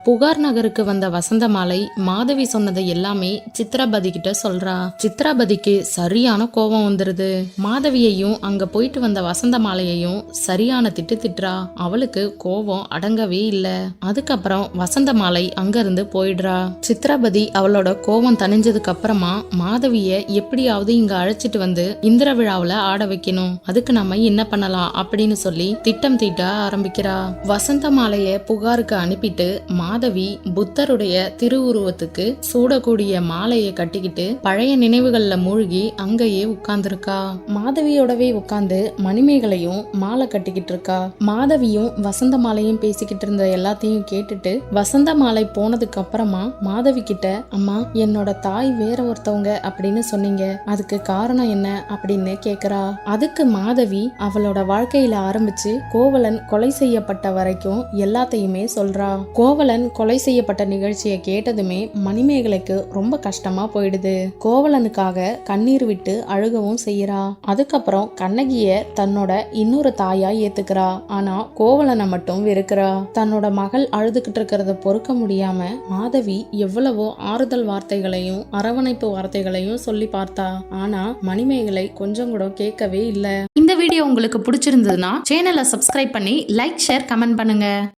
புகார் நகருக்கு வந்த வசந்தமாலை மாதவி சொன்னதை எல்லாமே சித்ராபதி கிட்ட சொல்றா. சித்ராபதிக்கு சரியான கோபம் வந்துருது. மாதவியையும் அங்க போயிட்டு வந்த வசந்தமாலையையும் சரியான திட்டுறா. அவளுக்கு கோபம் அடங்கவே இல்ல. அதுக்கப்புறம் வசந்தமாலை அங்க இருந்து போயிடுறா. சித்ராபதி அவளோட கோபம் தணிஞ்சதுக்கு அப்புறமா மாதவிய எப்படியாவது இங்க அழைச்சிட்டு வந்து இந்திர விழாவுல ஆட வைக்கணும், அதுக்கு நம்ம என்ன பண்ணலாம் அப்படின்னு சொல்லி திட்டம் தீட்ட ஆரம்பிக்கிறா. வசந்தமாலைய புகாருக்கு அனுப்பிட்டு மாதவி புத்தருடைய திருவுருவத்துக்கு சூடக்கூடிய மாலையை கட்டிக்கிட்டு பழைய நினைவுகள்ல மூழ்கி அங்கேயே உட்கார்ந்துருக்கா. மாதவியோடவே உட்கார்ந்து மணிமேகலையும் மாலை கட்டிக்கிட்டு இருக்கா. மாதவியும் வசந்த மாலையும் பேசிக்கிட்டு இருந்த எல்லாத்தையும் கேட்டுட்டு வசந்த மாலை போனதுக்கு அப்புறமா மாதவி கிட்ட, அம்மா என்னோட தாய் வேற ஒருத்தவங்க அப்படின்னு சொன்னீங்க, அதுக்கு காரணம் என்ன அப்படின்னு கேக்குறா. அதுக்கு மாதவி அவளோட வாழ்க்கையில ஆரம்பிச்சு கோவலன் கொலை செய்யப்பட்ட வரைக்கும் எல்லாத்தையுமே சொல்றா. கோவலன் கொலை செய்யப்பட்ட நிகழ்ச்சியை கேட்டதுமே மணிமேகலைக்கு ரொம்ப கஷ்டமா போயிடுது. கோவலனுக்காக கண்ணீர் விட்டு அழுகவும் செய்யறா. அதுக்கப்புறம் கண்ணகிய தன்னோட இன்னொரு தாயா ஏத்துக்கிறா. ஆனா கோவலனை மட்டும் வெறுக்கிறா. தன்னோட மகள் அழுதுகிட்டு இருக்கிறத பொறுக்க முடியாம மாதவி எவ்வளவோ ஆறுதல் வார்த்தைகளையும் அரவணைப்பு வார்த்தைகளையும் சொல்லி பார்த்தா. ஆனா மணிமேகலை கொஞ்சம் கூட கேட்கவே இல்ல. இந்த வீடியோ உங்களுக்கு பிடிச்சிருந்ததுன்னா சேனலை சப்ஸ்கிரைப் பண்ணி லைக், ஷேர், கமெண்ட் பண்ணுங்க.